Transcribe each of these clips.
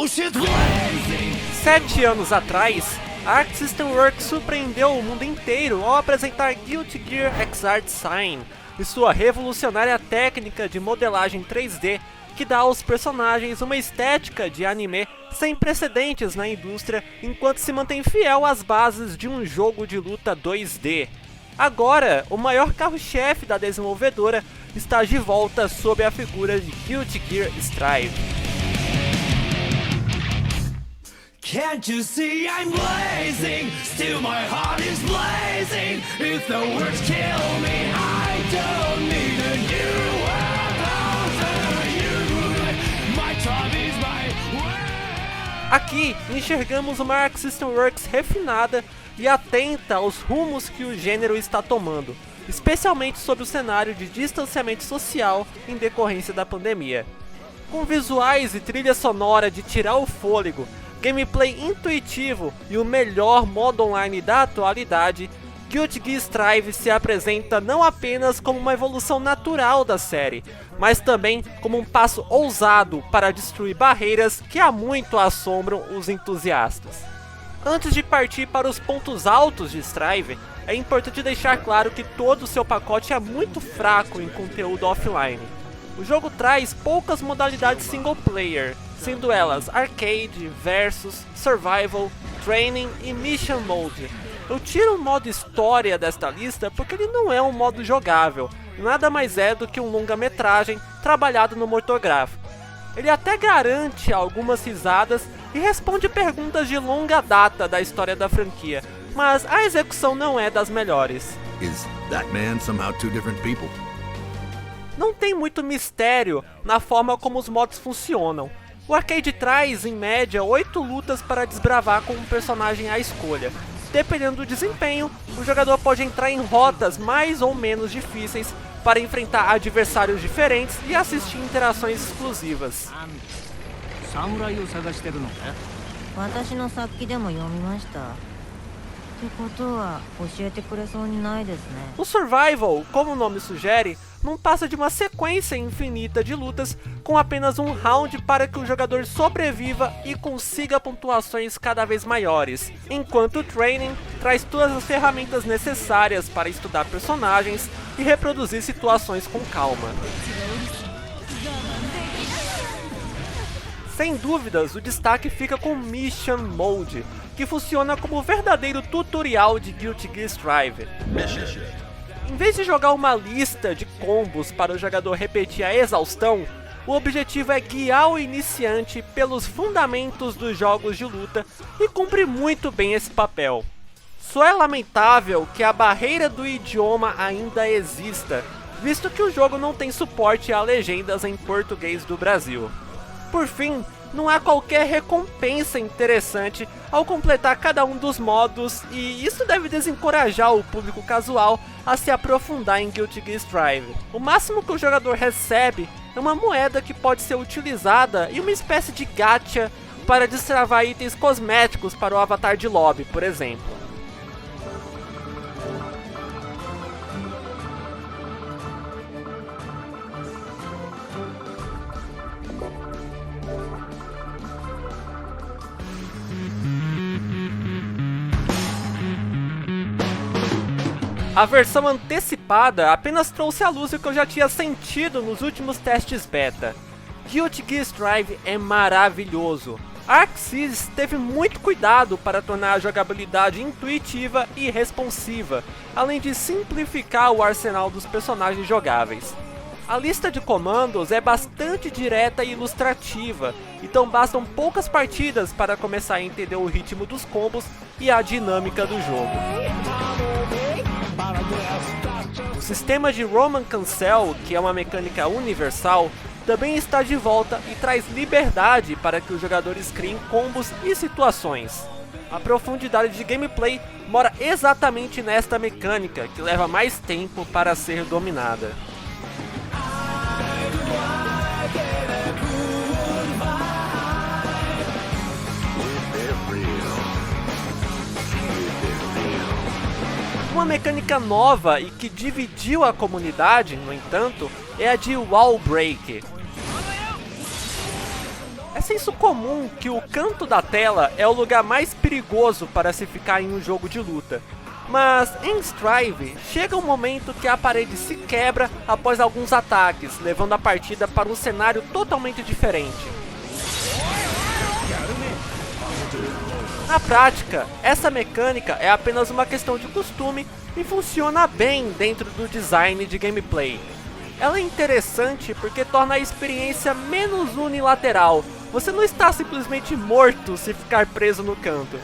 7 anos atrás, a Arc System Works surpreendeu o mundo inteiro ao apresentar Guilty Gear Xrd Sign e sua revolucionária técnica de modelagem 3D que dá aos personagens uma estética de anime sem precedentes na indústria enquanto se mantém fiel às bases de um jogo de luta 2D. Agora, o maior carro-chefe da desenvolvedora está de volta sob a figura de Guilty Gear Strive. Can't you see I'm blazing? Still my heart is blazing. If the words kill me, I don't need a new world. My time is my world. Aqui, enxergamos uma Arc System Works refinada e atenta aos rumos que o gênero está tomando, especialmente sob o cenário de distanciamento social em decorrência da pandemia. Com visuais e trilha sonora de tirar o fôlego, gameplay intuitivo e o melhor modo online da atualidade, Guilty Gear Strive se apresenta não apenas como uma evolução natural da série, mas também como um passo ousado para destruir barreiras que há muito assombram os entusiastas. Antes de partir para os pontos altos de Strive, é importante deixar claro que todo o seu pacote é muito fraco em conteúdo offline. O jogo traz poucas modalidades single player, sendo elas Arcade, Versus, Survival, Training e Mission Mode. Eu tiro o modo História desta lista porque ele não é um modo jogável, nada mais é do que um longa-metragem trabalhado no motor gráfico. Ele até garante algumas risadas e responde perguntas de longa data da história da franquia, mas a execução não é das melhores. Is that man somehow two different people? Não tem muito mistério na forma como os modos funcionam. O arcade traz, em média, 8 lutas para desbravar com um personagem à escolha. Dependendo do desempenho, o jogador pode entrar em rotas mais ou menos difíceis para enfrentar adversários diferentes e assistir interações exclusivas. O Survival, como o nome sugere, não passa de uma sequência infinita de lutas com apenas um round para que o jogador sobreviva e consiga pontuações cada vez maiores, enquanto o Training traz todas as ferramentas necessárias para estudar personagens e reproduzir situações com calma. Sem dúvidas, o destaque fica com Mission Mode, que funciona como o verdadeiro tutorial de Guilty Gear Strive. Em vez de jogar uma lista de combos para o jogador repetir a exaustão, o objetivo é guiar o iniciante pelos fundamentos dos jogos de luta e cumpre muito bem esse papel. Só é lamentável que a barreira do idioma ainda exista, visto que o jogo não tem suporte a legendas em português do Brasil. Por fim, não há qualquer recompensa interessante ao completar cada um dos modos, e isso deve desencorajar o público casual a se aprofundar em Guilty Gear Strive. O máximo que o jogador recebe é uma moeda que pode ser utilizada e uma espécie de gacha para destravar itens cosméticos para o avatar de lobby, por exemplo. A versão antecipada apenas trouxe à luz o que eu já tinha sentido nos últimos testes beta. Guilty Gear Strive é maravilhoso. A Arc Sys teve muito cuidado para tornar a jogabilidade intuitiva e responsiva, além de simplificar o arsenal dos personagens jogáveis. A lista de comandos é bastante direta e ilustrativa, então bastam poucas partidas para começar a entender o ritmo dos combos e a dinâmica do jogo. O sistema de Roman Cancel, que é uma mecânica universal, também está de volta e traz liberdade para que os jogadores criem combos e situações. A profundidade de gameplay mora exatamente nesta mecânica, que leva mais tempo para ser dominada. Uma mecânica nova e que dividiu a comunidade, no entanto, é a de Wall Break. senso comum que o canto da tela é o lugar mais perigoso para se ficar em um jogo de luta. Mas em Strive, chega um momento que a parede se quebra após alguns ataques, levando a partida para um cenário totalmente diferente. Na prática, essa mecânica é apenas uma questão de costume e funciona bem dentro do design de gameplay. Ela é interessante porque torna a experiência menos unilateral, você não está simplesmente morto se ficar preso no canto.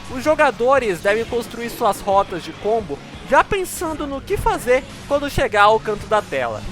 Os jogadores devem construir suas rotas de combo já pensando no que fazer quando chegar ao canto da tela.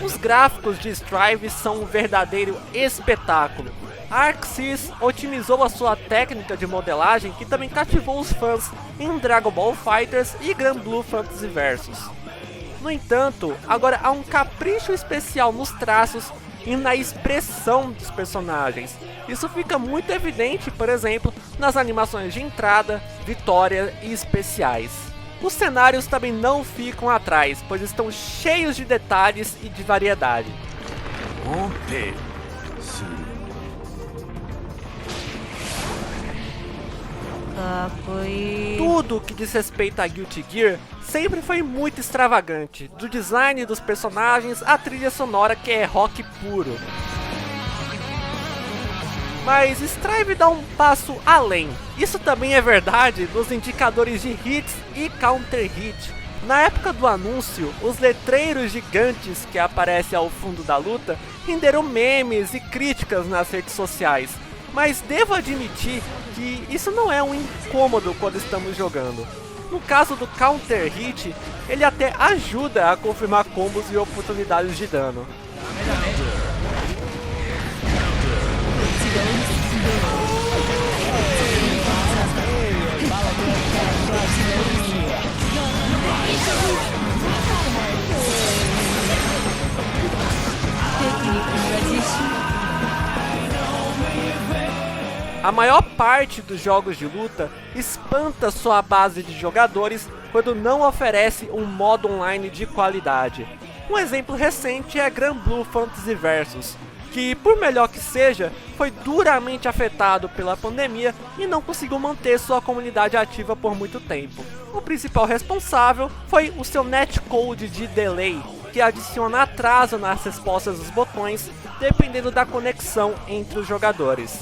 Os gráficos de Strive são um verdadeiro espetáculo. A Arc Sys otimizou a sua técnica de modelagem, que também cativou os fãs em Dragon Ball FighterZ e Granblue Fantasy Versus. No entanto, agora há um capricho especial nos traços e na expressão dos personagens. Isso fica muito evidente, por exemplo, nas animações de entrada, vitória e especiais. Os cenários também não ficam atrás, pois estão cheios de detalhes e de variedade. Tudo que diz respeito a Guilty Gear sempre foi muito extravagante, do design dos personagens à trilha sonora, que é rock puro. Mas Strive dá um passo além. Isso também é verdade dos indicadores de hits e counter hit. Na época do anúncio, os letreiros gigantes que aparecem ao fundo da luta renderam memes e críticas nas redes sociais. Mas devo admitir que isso não é um incômodo quando estamos jogando. No caso do counter hit, ele até ajuda a confirmar combos e oportunidades de dano. A maior parte dos jogos de luta espanta sua base de jogadores quando não oferece um modo online de qualidade. Um exemplo recente é Granblue Fantasy Versus, que, por melhor que seja, foi duramente afetado pela pandemia e não conseguiu manter sua comunidade ativa por muito tempo. O principal responsável foi o seu netcode de delay, que adiciona atraso nas respostas dos botões, dependendo da conexão entre os jogadores.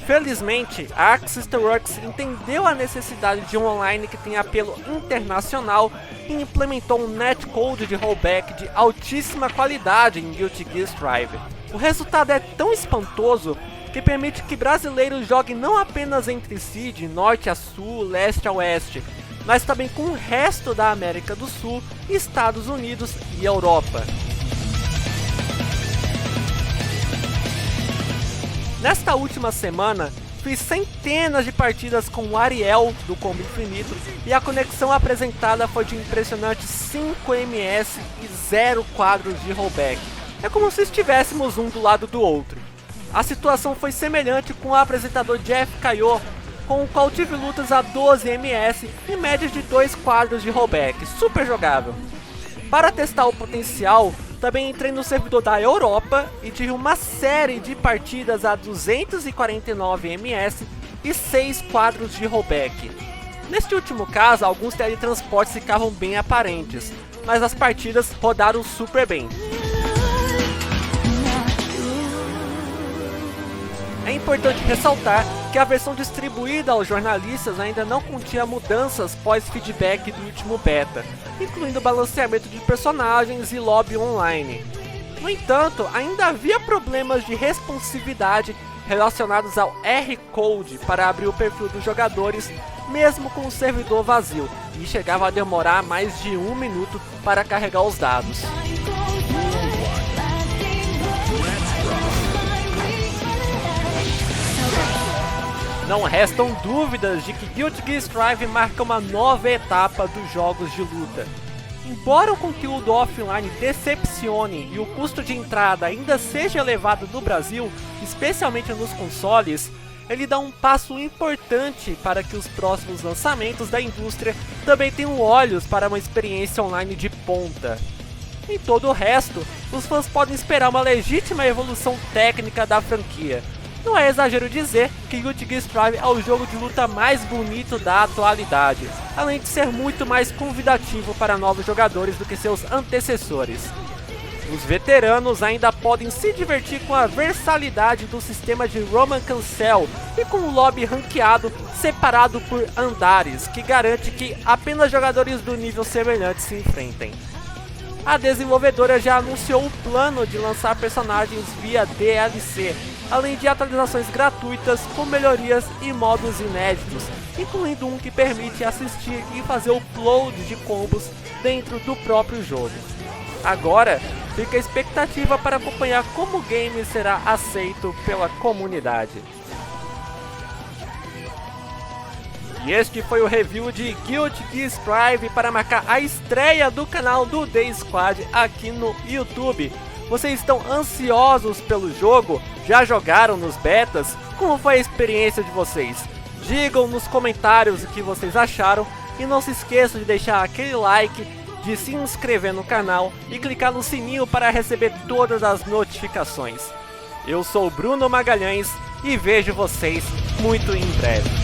Felizmente, a Arc System Works entendeu a necessidade de um online que tenha apelo internacional e implementou um netcode de rollback de altíssima qualidade em Guilty Gear Strive. O resultado é tão espantoso que permite que brasileiros joguem não apenas entre si, de norte a sul, leste a oeste, mas também com o resto da América do Sul, Estados Unidos e Europa. Nesta última semana, fiz centenas de partidas com o Ariel do Combo Infinito e a conexão apresentada foi de impressionantes 5 ms e 0 quadros de rollback. É como se estivéssemos um do lado do outro. A situação foi semelhante com o apresentador Jeff Caio, com o qual tive lutas a 12 ms e médias de 2 quadros de rollback, super jogável. Para testar o potencial, também entrei no servidor da Europa e tive uma série de partidas a 249 ms e 6 quadros de rollback. Neste último caso, alguns teletransportes ficavam bem aparentes, mas as partidas rodaram super bem. É importante ressaltar que a versão distribuída aos jornalistas ainda não continha mudanças pós-feedback do último beta, incluindo balanceamento de personagens e lobby online. No entanto, ainda havia problemas de responsividade relacionados ao R-Code para abrir o perfil dos jogadores, mesmo com o servidor vazio, e chegava a demorar mais de 1 minuto para carregar os dados. Não restam dúvidas de que Guilty Gear Strive marca uma nova etapa dos jogos de luta. Embora o conteúdo offline decepcione e o custo de entrada ainda seja elevado no Brasil, especialmente nos consoles, ele dá um passo importante para que os próximos lançamentos da indústria também tenham olhos para uma experiência online de ponta. Em todo o resto, os fãs podem esperar uma legítima evolução técnica da franquia. Não é exagero dizer que Guilty Gear Strive é o jogo de luta mais bonito da atualidade, além de ser muito mais convidativo para novos jogadores do que seus antecessores. Os veteranos ainda podem se divertir com a versatilidade do sistema de Roman Cancel e com o lobby ranqueado separado por andares, que garante que apenas jogadores do nível semelhante se enfrentem. A desenvolvedora já anunciou o plano de lançar personagens via DLC, além de atualizações gratuitas com melhorias e modos inéditos, incluindo um que permite assistir e fazer upload de combos dentro do próprio jogo. Agora, fica a expectativa para acompanhar como o game será aceito pela comunidade. E este foi o review de Guilty Gear Strive para marcar a estreia do canal do The Squad aqui no YouTube. Vocês estão ansiosos pelo jogo? Já jogaram nos betas? Como foi a experiência de vocês? Digam nos comentários o que vocês acharam e não se esqueçam de deixar aquele like, de se inscrever no canal e clicar no sininho para receber todas as notificações. Eu sou o Bruno Magalhães e vejo vocês muito em breve.